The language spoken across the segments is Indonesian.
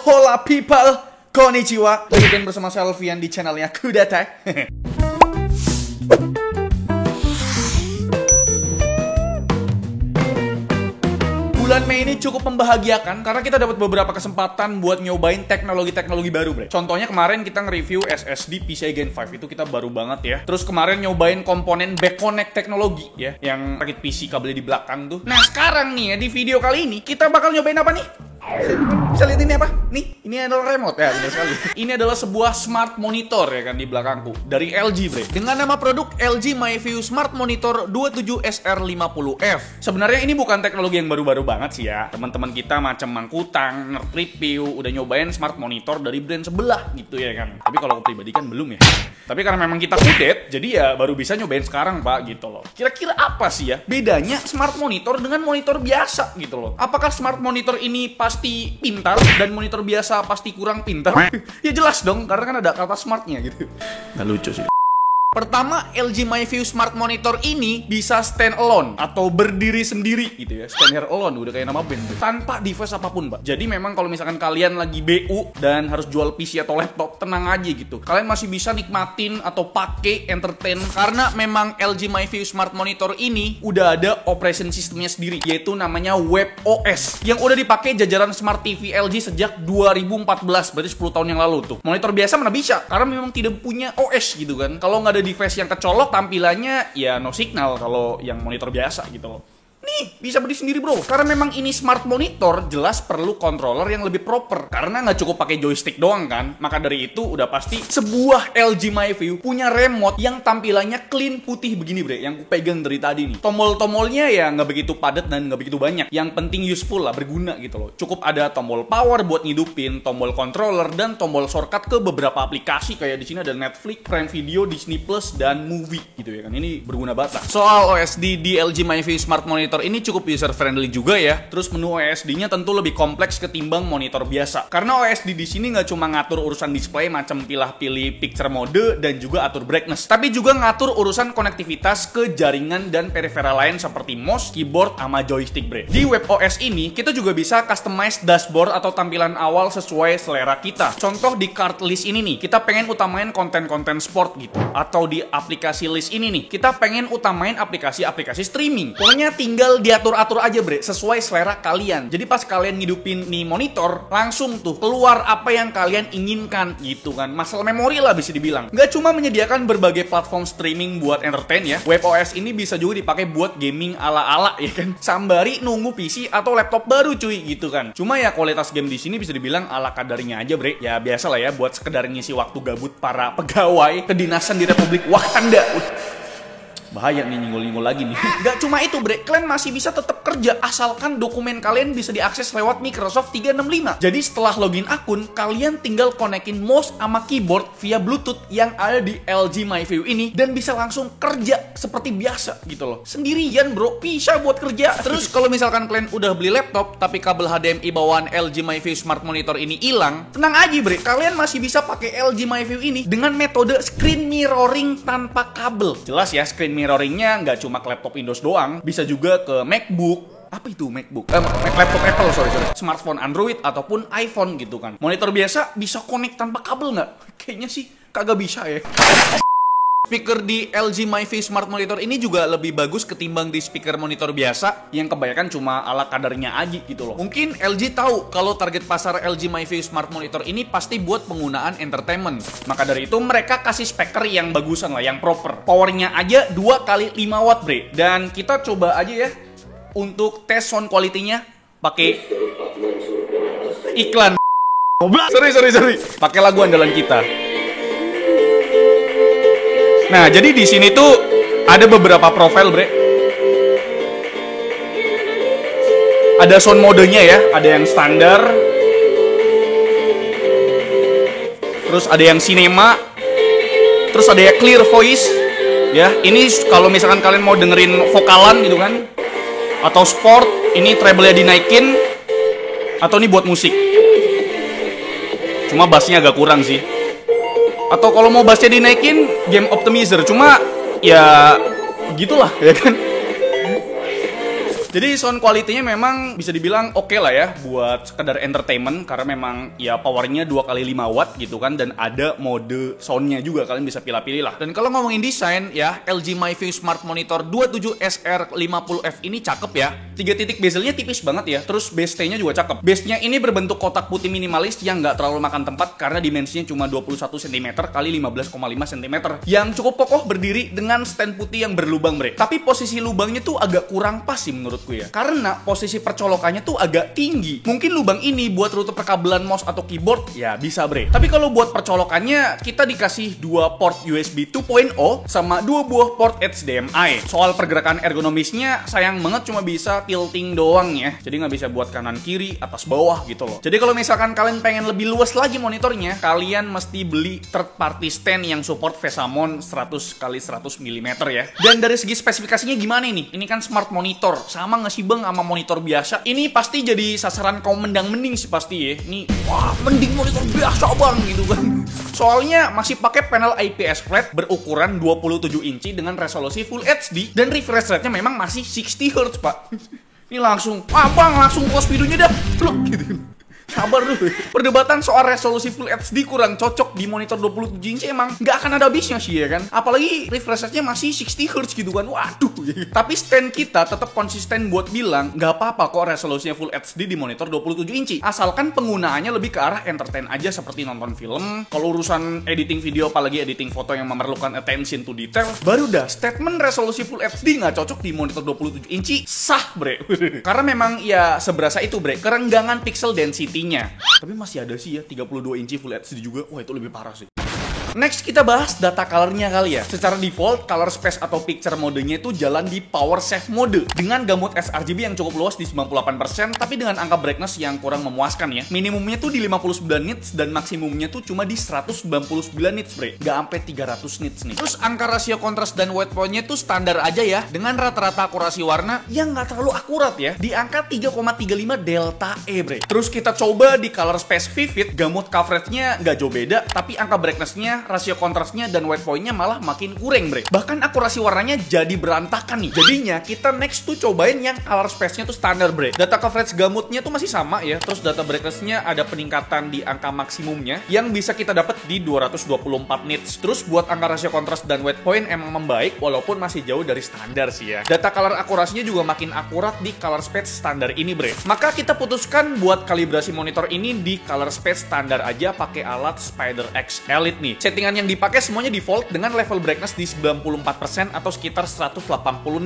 hola people, konnichiwa. Begini bersama saya Alfian di channelnya Kudata. Bulan Mei ini cukup membahagiakan karena kita dapat beberapa kesempatan buat nyobain teknologi-teknologi baru, bre. Contohnya kemarin kita nge-review SSD PCIe Gen 5, itu kita baru banget ya. Terus kemarin nyobain komponen back connect teknologi ya, yang rakit PC kabelnya di belakang tuh. Nah sekarang nih ya, di video kali ini kita bakal nyobain apa nih? Bisa lihat ini apa? Nih, ini adalah remote ya, benar sekali. Ini adalah sebuah smart monitor ya kan di belakangku dari LG, bre. Dengan nama produk LG MyView Smart Monitor 27SR50F. Sebenarnya ini bukan teknologi yang baru-baru banget sih ya. Teman-teman kita macam Mangkutang, nge-review, udah nyobain smart monitor dari brand sebelah gitu ya kan. Tapi kalau aku pribadi kan belum ya. Tapi karena memang kita kudet, jadi ya baru bisa nyobain sekarang, Pak, gitu loh. Kira-kira apa sih ya bedanya smart monitor dengan monitor biasa gitu loh? Apakah smart monitor ini pasti pintar dan monitor biasa pasti kurang pintar? Ya jelas dong, karena kan ada kata smartnya gitu. Nggak lucu sih. Pertama, LG MyView Smart Monitor ini bisa stand alone atau berdiri sendiri gitu ya. Stand here alone, udah kayak nama band tuh. Tanpa device apapun, Pak. Jadi memang kalau misalkan kalian lagi BU dan harus jual PC atau laptop, tenang aja gitu. Kalian masih bisa nikmatin atau pakai entertain karena memang LG MyView Smart Monitor ini udah ada operation systemnya sendiri, yaitu namanya WebOS yang udah dipakai jajaran Smart TV LG sejak 2014, berarti 10 tahun yang lalu tuh. Monitor biasa mana bisa karena memang tidak punya OS gitu kan. Kalau nggak ada device yang kecolok, tampilannya ya no signal kalau yang monitor biasa gitu loh. Nih, bisa berdiri sendiri bro. Karena memang ini smart monitor, jelas perlu controller yang lebih proper. Karena nggak cukup pakai joystick doang kan. Maka dari itu udah pasti sebuah LG MyView punya remote yang tampilannya clean putih begini bre. Yang ku pegang dari tadi nih. Tombol-tombolnya ya nggak begitu padat dan nggak begitu banyak. Yang penting useful lah, berguna gitu loh. Cukup ada tombol power buat ngidupin, tombol controller, dan tombol shortcut ke beberapa aplikasi. Kayak di sini ada Netflix, Prime Video, Disney Plus, dan Movie gitu ya kan. Ini berguna banget lah. Soal OSD di LG MyView Smart Monitor ini cukup user friendly juga ya. Terus menu OSD-nya tentu lebih kompleks ketimbang monitor biasa. Karena OSD di sini nggak cuma ngatur urusan display macam pilih-pilih picture mode dan juga atur brightness, tapi juga ngatur urusan konektivitas ke jaringan dan peripheral lain seperti mouse, keyboard, sama joystick bre. Di WebOS ini kita juga bisa customize dashboard atau tampilan awal sesuai selera kita. Contoh di card list ini nih, kita pengen utamain konten-konten sport gitu. Atau di aplikasi list ini nih, kita pengen utamain aplikasi-aplikasi streaming. Pokoknya tinggal diatur-atur aja bre, sesuai selera kalian. Jadi pas kalian ngidupin nih monitor, langsung tuh keluar apa yang kalian inginkan gitu kan. Masalah memori lah bisa dibilang. Nggak cuma menyediakan berbagai platform streaming buat entertain ya, WebOS ini bisa juga dipakai buat gaming ala-ala ya kan. Sambari nunggu PC atau laptop baru cuy gitu kan. Cuma ya kualitas game di sini bisa dibilang ala kadarnya aja bre. Ya biasa lah ya buat sekedar ngisi waktu gabut para pegawai kedinasan di Republik Wakanda. Bahaya nih, nyinggol-nyinggol lagi nih. Gak cuma itu bre, kalian masih bisa tetap kerja asalkan dokumen kalian bisa diakses lewat Microsoft 365. Jadi setelah login akun, kalian tinggal konekin mouse sama keyboard via Bluetooth yang ada di LG MyView ini dan bisa langsung kerja seperti biasa gitu loh. Sendirian bro, bisa buat kerja. Terus kalau misalkan kalian udah beli laptop tapi kabel HDMI bawaan LG MyView Smart Monitor ini hilang, tenang aja bre, kalian masih bisa pakai LG MyView ini dengan metode screen mirroring tanpa kabel. Jelas ya, screen mirroringnya nggak cuma ke laptop Windows doang, bisa juga ke MacBook. Apa itu MacBook? Laptop Apple, sorry. Smartphone Android ataupun iPhone gitu kan. Monitor biasa bisa connect tanpa kabel nggak? Kayaknya sih kagak bisa ya. Speaker di LG MyView Smart Monitor ini juga lebih bagus ketimbang di speaker monitor biasa yang kebanyakan cuma ala kadarnya aja gitu loh. Mungkin LG tahu kalau target pasar LG MyView Smart Monitor ini pasti buat penggunaan entertainment. Maka dari itu mereka kasih speaker yang bagusan lah, yang proper. Powernya aja 2 x 5 watt bre. Dan kita coba aja ya untuk tes sound quality-nya pakai iklan. Sorry. Pakai lagu andalan kita. Nah, jadi di sini tuh ada beberapa profil, bre. Ada sound modenya ya, ada yang standar. Terus ada yang cinema. Terus ada yang clear voice. Ya, ini kalau misalkan kalian mau dengerin vokalan gitu kan. Atau sport, ini treble-nya dinaikin. Atau ini buat musik. Cuma bassnya agak kurang sih. Atau kalau mau bassnya dinaikin, game optimizer. Cuma ya gitulah ya kan. Jadi sound quality-nya memang bisa dibilang oke lah ya buat sekedar entertainment, karena memang ya powernya 2x5 watt gitu kan, dan ada mode soundnya juga, kalian bisa pilih-pilih lah. Dan kalau ngomongin desain ya, LG MyView Smart Monitor 27SR50F ini cakep ya. 3 titik bezelnya tipis banget ya, terus base T-nya juga cakep. Base-nya ini berbentuk kotak putih minimalis yang nggak terlalu makan tempat karena dimensinya cuma 21 cm kali 15,5 cm, yang cukup kokoh berdiri dengan stand putih yang berlubang, bre. Tapi posisi lubangnya tuh agak kurang pas sih menurutku ya, karena posisi percolokannya tuh agak tinggi. Mungkin lubang ini buat rute perkabelan mouse atau keyboard ya bisa, bre. Tapi kalau buat percolokannya kita dikasih 2 port USB 2.0 sama 2 buah port HDMI. Soal pergerakan ergonomisnya sayang banget cuma bisa tilting doang ya, jadi nggak bisa buat kanan kiri atas bawah gitu loh. Jadi kalau misalkan kalian pengen lebih luas lagi monitornya, kalian mesti beli third party stand yang support VESAMON 100x100 mm ya. Dan dari segi spesifikasinya gimana ini? Ini kan smart monitor, sama nggak sih bang sama monitor biasa? Ini pasti jadi sasaran kaum mendang-mending sih pasti ya. Ini wah mending monitor biasa bang gitu kan. Soalnya masih pakai panel IPS flat berukuran 27 inci dengan resolusi Full HD, dan refresh rate-nya memang masih 60 Hz pak. Ini langsung, bang langsung close videonya dah, loh gitu. Sabar dulu. Perdebatan soal resolusi Full HD kurang cocok di monitor 27 inci emang nggak akan ada habisnya sih ya kan. Apalagi refresh rate-nya masih 60 Hz gitu kan. Waduh. Tapi stand kita tetap konsisten buat bilang nggak apa-apa kok resolusinya Full HD di monitor 27 inci. Asalkan penggunaannya lebih ke arah entertain aja seperti nonton film. Kalau urusan editing video apalagi editing foto yang memerlukan attention to detail, baru dah statement resolusi Full HD nggak cocok di monitor 27 inci sah bre. Karena memang ya seberasa itu bre, kerenggangan pixel density. Tapi masih ada sih ya 32 inci Full HD juga. Wah itu lebih parah sih. Next kita bahas data colornya kali ya. Secara default, color space atau picture modenya itu jalan di power save mode dengan gamut sRGB yang cukup luas di 98%, tapi dengan angka brightness yang kurang memuaskan ya. Minimumnya tuh di 59 nits dan maksimumnya tuh cuma di 199 nits bre. Gak sampai 300 nits nih. Terus angka rasio kontras dan white point-nya tuh standar aja ya, dengan rata-rata akurasi warna yang gak terlalu akurat ya, di angka 3,35 delta E bre. Terus kita coba di color space vivid, gamut coverage-nya gak jauh beda, tapi angka brightness-nya, rasio kontrasnya dan white point-nya malah makin kurang bre. Bahkan akurasi warnanya jadi berantakan nih. Jadinya kita next tuh cobain yang color space-nya tuh standar bre. Data coverage gamutnya tuh masih sama ya. Terus data brightness-nya ada peningkatan di angka maksimumnya yang bisa kita dapat di 224 nits. Terus buat angka rasio kontras dan white point emang membaik walaupun masih jauh dari standar sih ya. Data color akurasinya juga makin akurat di color space standar ini bre. Maka kita putuskan buat kalibrasi monitor ini di color space standar aja pakai alat Spider X Elite nih. Settingan yang dipakai semuanya default dengan level brightness di 94% atau sekitar 180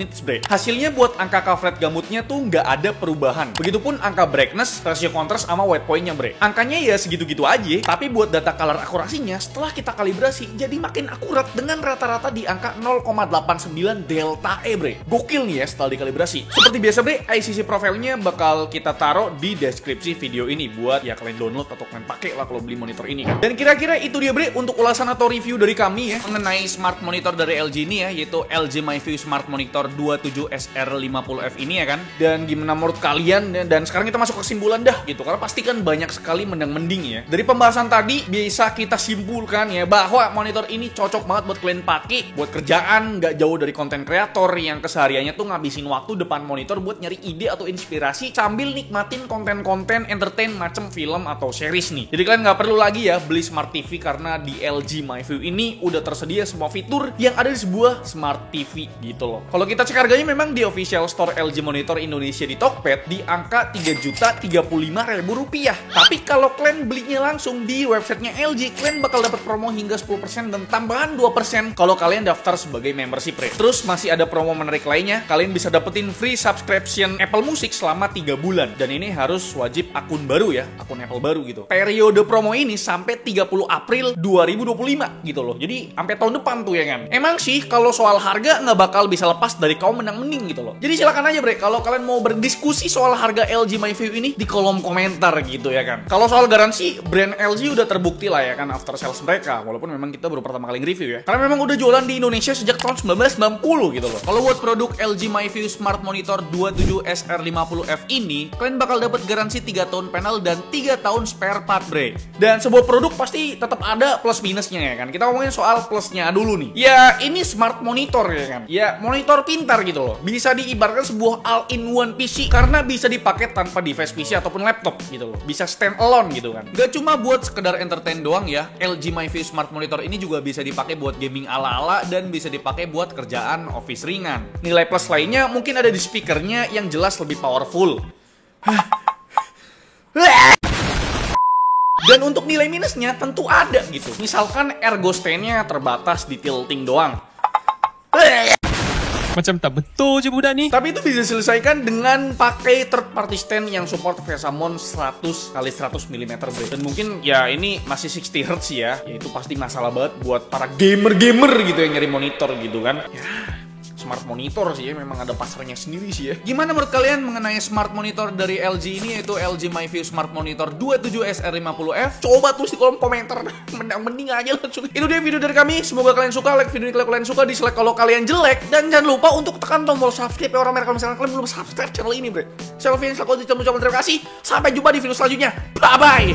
nits bre. Hasilnya buat angka coverage gamutnya tuh nggak ada perubahan. Begitupun angka brightness, rasio kontras sama white point-nya bre. Angkanya ya segitu-gitu aja, tapi buat data color akurasinya setelah kita kalibrasi jadi makin akurat dengan rata-rata di angka 0,89 delta E bre. Gokil nih ya setelah dikalibrasi. Seperti biasa bre, ICC profile-nya bakal kita taruh di deskripsi video ini buat ya kalian download atau kalian pakai lah kalau beli monitor ini kan. Dan kira-kira itu dia bre untuk ulasan atau review dari kami ya mengenai smart monitor dari LG ini ya, yaitu LG MyView Smart Monitor 27SR50F ini ya kan. Dan gimana menurut kalian ya? Dan sekarang kita masuk ke kesimpulan dah gitu, karena pasti kan banyak sekali mendang-mending ya. Dari pembahasan tadi bisa kita simpulkan ya bahwa monitor ini cocok banget buat kalian pakai buat kerjaan, nggak jauh dari konten kreator yang kesehariannya tuh ngabisin waktu depan monitor buat nyari ide atau inspirasi sambil nikmatin konten-konten entertain macam film atau series nih. Jadi kalian nggak perlu lagi ya beli smart TV, karena di LG MyView ini udah tersedia semua fitur yang ada di sebuah smart TV gitu loh. Kalau kita cek harganya memang di official store LG Monitor Indonesia di Tokped di angka Rp3.035.000. Tapi kalau kalian belinya langsung di websitenya LG, kalian bakal dapat promo hingga 10% dan tambahan 2% kalau kalian daftar sebagai membership rate. Terus masih ada promo menarik lainnya, kalian bisa dapetin free subscription Apple Music selama 3 bulan. Dan ini harus wajib akun baru ya, akun Apple baru gitu. Periode promo ini sampai 30 April 2025 gitu loh. Jadi sampai tahun depan tuh ya kan. Emang sih kalau soal harga nggak bakal bisa lepas dari kaum menang-mending gitu loh. Jadi silakan aja bre, kalau kalian mau berdiskusi soal harga LG MyView ini di kolom komentar gitu ya kan. Kalau soal garansi, brand LG udah terbukti lah ya kan after sales mereka, walaupun memang kita baru pertama kali nge-review ya. Karena memang udah jualan di Indonesia sejak tahun 1990 gitu loh. Kalau buat produk LG MyView Smart Monitor 27SR50F ini, kalian bakal dapat garansi 3 tahun panel dan 3 tahun spare part bre. Dan sebuah produk pasti tetap ada plus minus minusnya ya kan. Kita ngomongin soal plusnya dulu nih. Ya ini smart monitor ya kan. Ya monitor pintar gitu loh. Bisa diibaratkan sebuah all-in-one PC karena bisa dipakai tanpa device PC ataupun laptop gitu loh. Bisa stand alone gitu kan. Gak cuma buat sekedar entertain doang ya. LG MyView Smart Monitor ini juga bisa dipakai buat gaming ala-ala dan bisa dipakai buat kerjaan office ringan. Nilai plus lainnya mungkin ada di speakernya yang jelas lebih powerful. Dan untuk nilai minusnya tentu ada gitu. Misalkan ergo stand-nya terbatas di tilting doang. Macam tak betul je budak ni. Tapi itu bisa diselesaikan dengan pakai third party stand yang support VESA Mount 100 x 100 mm bre. Dan mungkin ya ini masih 60 Hz ya. Ya itu pasti masalah banget buat para gamer-gamer gitu yang nyari monitor gitu kan. Ya smart monitor sih ya, memang ada pasarnya sendiri sih ya. Gimana menurut kalian mengenai smart monitor dari LG ini, yaitu LG MyView Smart Monitor 27SR50F? Coba tulis di kolom komentar. Mending aja langsung. Itu dia video dari kami. Semoga kalian suka. Like video ini kalau kalian suka, dislike kalau kalian jelek. Dan jangan lupa untuk tekan tombol subscribe ya orang mereka kalau misalnya kalian belum subscribe channel ini bre. Saya Alvin, selaku ucapkan terima kasih. Sampai jumpa di video selanjutnya. Bye bye.